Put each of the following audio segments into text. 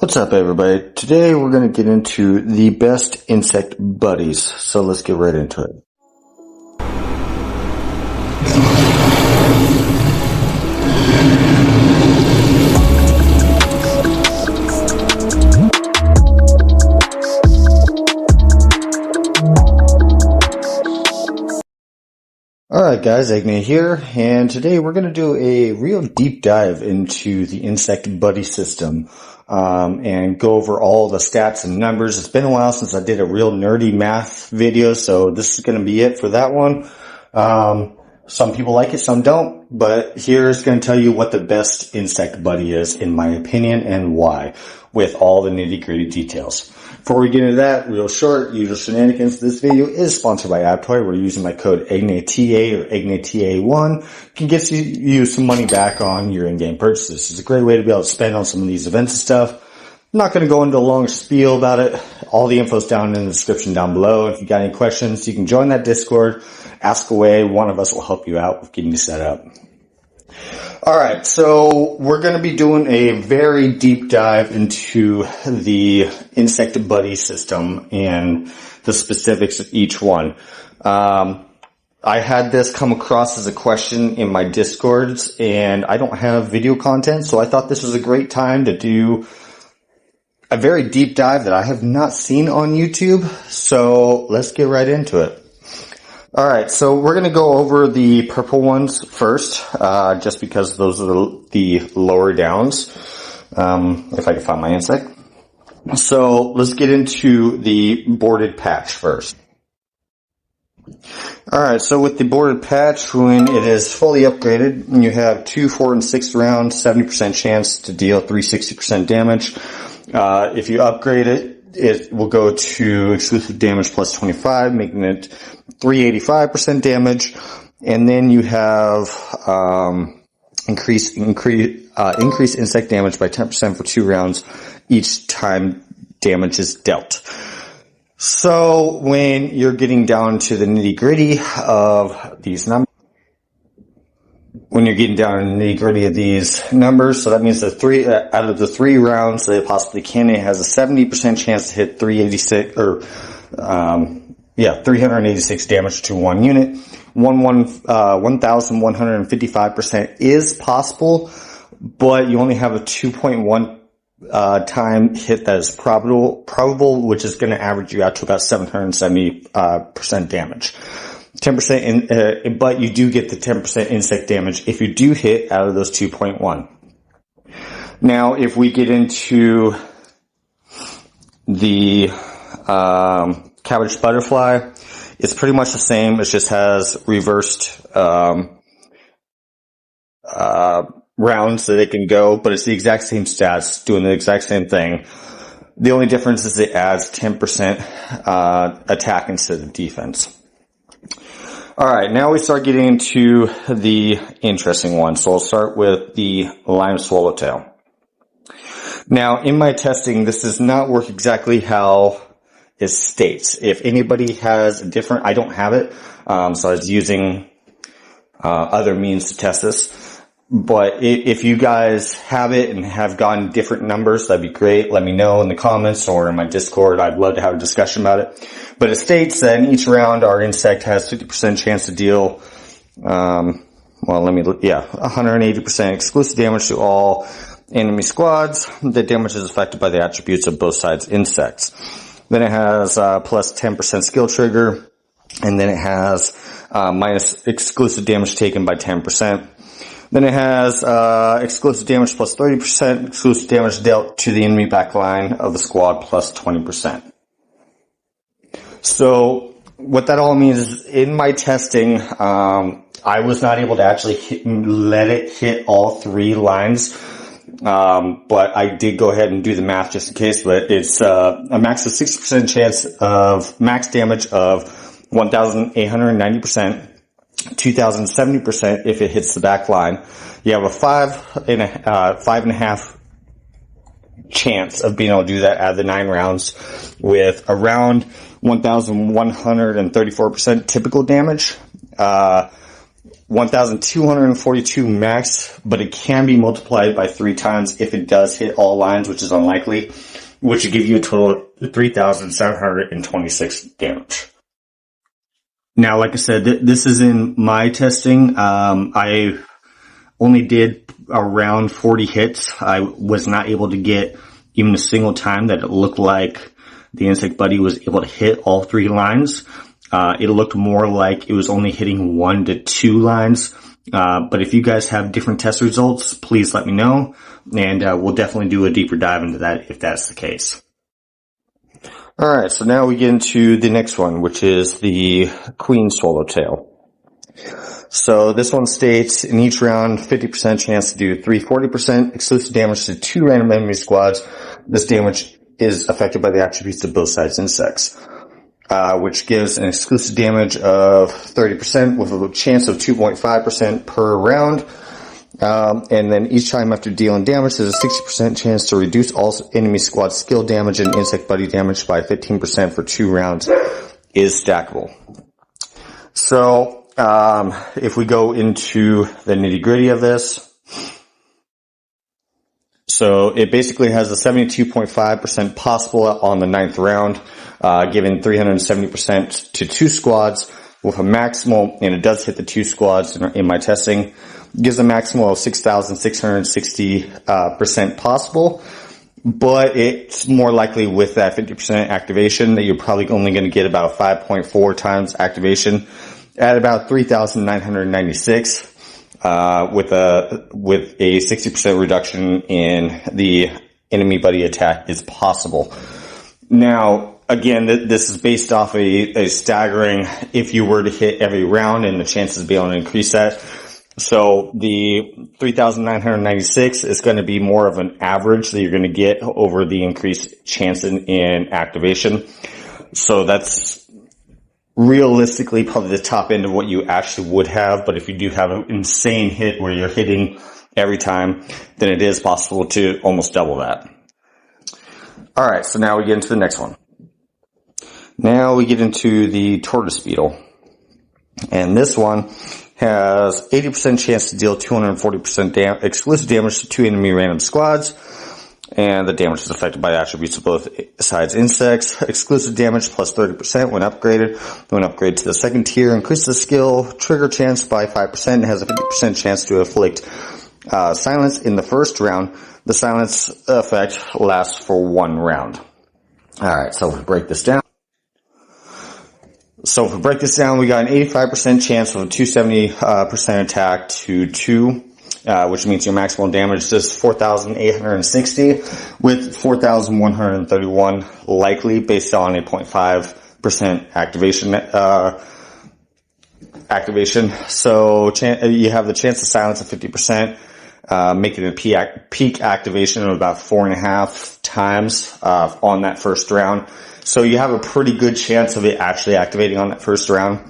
What's up, everybody? Today we're going to get into the best insect buddies, so let's get right into it. Alright guys, Agne here, and today we're going to do a real deep dive into the insect buddy system. And go over all the stats and numbers. It's been a while since I did a real nerdy math video, so this is going to be it for that one. Some people like it, some don't, but here's going to tell you what the best insect buddy is, in my opinion, and why, with all the nitty-gritty details. Before we get into that, real short, usual shenanigans, this video is sponsored by AppCoins. We're using my code AGNETA or AGNETA1. Can get you some money back on your in-game purchases. It's a great way to be able to spend on some of these events and stuff. I'm not going to go into a long spiel about it. All the info's down in the description down below. If you got any questions, you can join that Discord. Ask away. One of us will help you out with getting you set up. Alright, so we're going to be doing a very deep dive into the insect buddy system and the specifics of each one. I had this come across as a question in my Discords, and I don't have video content, so I thought this was a great time to do a very deep dive that I have not seen on YouTube, so let's get right into it. Alright, so we're going to go over the purple ones first, just because those are the lower downs, if I can find my insect. So let's get into the boarded patch first. Alright, so with the boarded patch, when it is fully upgraded, you have 2, 4, and 6 rounds, 70% chance to deal 360% damage. If you upgrade it, it will go to exclusive damage plus 25, making it 385% damage. And then you have increase insect damage by 10% for 2 rounds each time damage is dealt. So when you're getting down to the nitty-gritty of these numbers, so that means that out of the 3 rounds that it possibly can, it has a 70% chance to hit 386 damage to one unit. 1,155% is possible, but you only have a 2.1 time hit that is probable, which is going to average you out to about 770% damage. 10%, but you do get the 10% insect damage if you do hit out of those 2.1. Now, if we get into the cabbage butterfly, it's pretty much the same. It just has reversed rounds that it can go, but it's the exact same stats, doing the exact same thing. The only difference is it adds 10% attack instead of defense. Alright, now we start getting into the interesting one. So I'll start with the lime swallowtail. Now, in my testing, this does not work exactly how it states. If anybody has a different, I don't have it, so I was using other means to test this. But if you guys have it and have gotten different numbers, that'd be great. Let me know in the comments or in my Discord. I'd love to have a discussion about it. But it states that in each round, our insect has 50% chance to deal, 180% exclusive damage to all enemy squads. The damage is affected by the attributes of both sides' insects. Then it has plus 10% skill trigger, and then it has minus exclusive damage taken by 10%. Then it has exclusive damage plus 30%, exclusive damage dealt to the enemy backline of the squad plus 20%. So what that all means is, in my testing, I was not able to actually let it hit all 3 lines, but I did go ahead and do the math just in case. But it's a max of 60% chance of max damage of 1,890%. 2,070% if it hits the back line. You have a 5.5 chance of being able to do that out of the 9 rounds, with around 1,134% typical damage. 1,242 max, but it can be multiplied by 3 times if it does hit all lines, which is unlikely, which would give you a total of 3,726 damage. Now, like I said, this is in my testing. I only did around 40 hits. I was not able to get even a single time that it looked like the Insect Buddy was able to hit all 3 lines. It looked more like it was only hitting 1 to 2 lines. But if you guys have different test results, please let me know, and we'll definitely do a deeper dive into that if that's the case. Alright, so now we get into the next one, which is the Queen Swallowtail. So this one states, in each round, 50% chance to do 340% exclusive damage to 2 random enemy squads. This damage is affected by the attributes of both sides insects, which gives an exclusive damage of 30% with a chance of 2.5% per round. And then each time after dealing damage, there's a 60% chance to reduce all enemy squad skill damage and insect buddy damage by 15% for 2 rounds is stackable. So, if we go into the nitty gritty of this, so it basically has a 72.5% possible on the 9th round, given 370% to 2 squads with a maximal, and it does hit the 2 squads in my testing, gives a maximal of 6,660% possible, but it's more likely with that 50% activation that you're probably only going to get about 5.4 times activation at about 3,996, with a 60% reduction in the enemy buddy attack is possible. Now, again, this is based off a staggering, if you were to hit every round, and the chances of being able to increase that. So the 3,996 is going to be more of an average that you're going to get over the increased chance in activation. So that's realistically probably the top end of what you actually would have. But if you do have an insane hit where you're hitting every time, then it is possible to almost double that. Alright, so now we get into the next one. Now we get into the Tortoise beetle. And this one has 80% chance to deal 240% exclusive damage to 2 enemy random squads. And the damage is affected by attributes of both sides insects. Exclusive damage plus 30% when upgraded. When upgraded to the 2nd tier, increases the skill trigger chance by 5% and has a 50% chance to inflict silence in the 1st round. The silence effect lasts for 1 round. Alright, so we'll break this down. So if we break this down, we got an 85% chance of a 270% attack to 2, which means your maximum damage is 4,860 with 4,131 likely based on a 0.5% activation. So you have the chance to silence of 50%, making a peak activation of about 4.5 times on that 1st round. So you have a pretty good chance of it actually activating on that 1st round,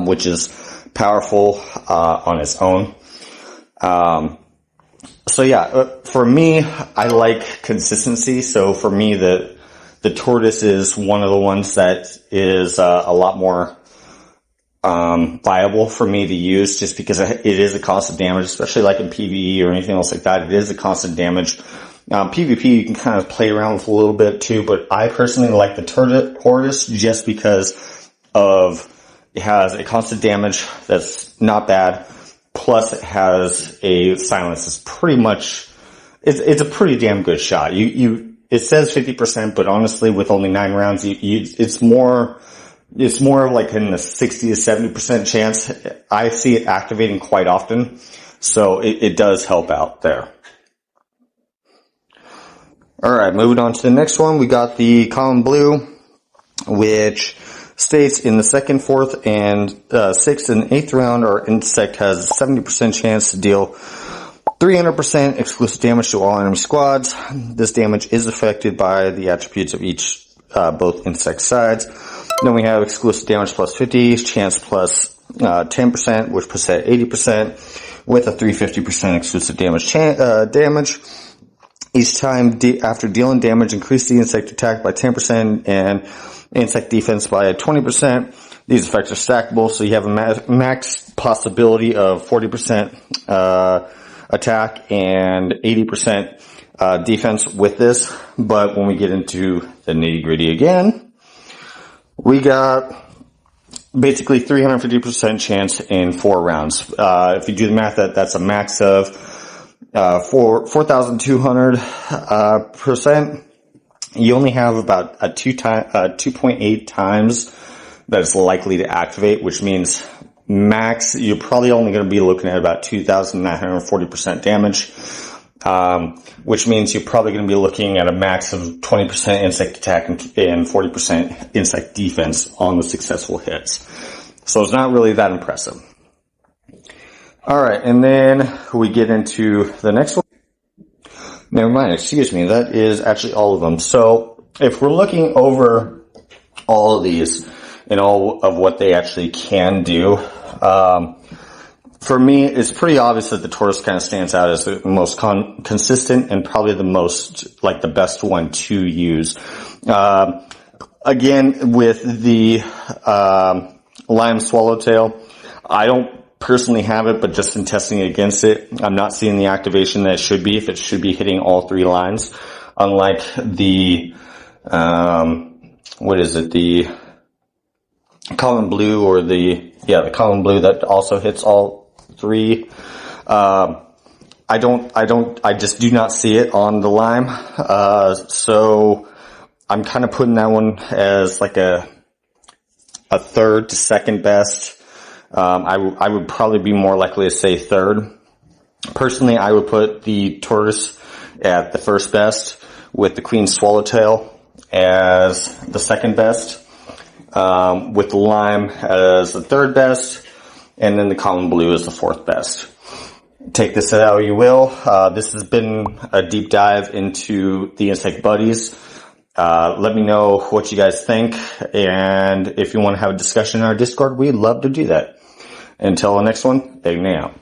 which is powerful on its own. So yeah, for me, I like consistency. So for me, the Tortoise is one of the ones that is a lot more viable for me to use, just because it is a constant damage, especially like in PvE or anything else like that. It is a constant damage. PvP you can kind of play around with a little bit too, but I personally like the Tortoise just because of it has a constant damage that's not bad, plus it has a silence that's pretty much, it's a pretty damn good shot. It says 50%, but honestly with only 9 rounds, it's more like in the 60 to 70% chance. I see it activating quite often, so it does help out there. Alright, moving on to the next one, we got the common blue, which states in the 2nd, 4th, and 6th and 8th round, our insect has a 70% chance to deal 300% exclusive damage to all enemy squads. This damage is affected by the attributes of each, both insect sides. Then we have exclusive damage plus 50, chance plus 10%, which puts it at 80%, with a 350% exclusive damage damage. Each time after dealing damage, increase the insect attack by 10% and insect defense by 20%. These effects are stackable, so you have a max possibility of 40% attack and 80% defense with this. But when we get into the nitty gritty again, we got basically 350% chance in 4 rounds. If you do the math, that's a max of 4,200%. You only have about a 2.8 times that it's likely to activate, which means max, you're probably only going to be looking at about 2,940% damage, which means you're probably going to be looking at a max of 20% insect attack and 40% insect defense on the successful hits. So it's not really that impressive. Alright, and then we get into the next one. Never mind, excuse me, that is actually all of them. So if we're looking over all of these and all of what they actually can do, for me, it's pretty obvious that the Tortoise kind of stands out as the most consistent and probably the most, like, the best one to use. Again, with the lime swallowtail, I don't personally have it, but just in testing it against it, I'm not seeing the activation that it should be, if it should be hitting all 3 lines. Unlike the, the common blue, or the common blue that also hits all 3. I just do not see it on the lime. So I'm kind of putting that one as like a third to second best. I would probably be more likely to say third. Personally, I would put the Tortoise at the first best, with the queen swallowtail as the second best, with the lime as the third best, and then the common blue as the fourth best. Take this how you will. This has been a deep dive into the insect buddies. Let me know what you guys think, and if you want to have a discussion in our Discord, we'd love to do that. Until the next one, big now.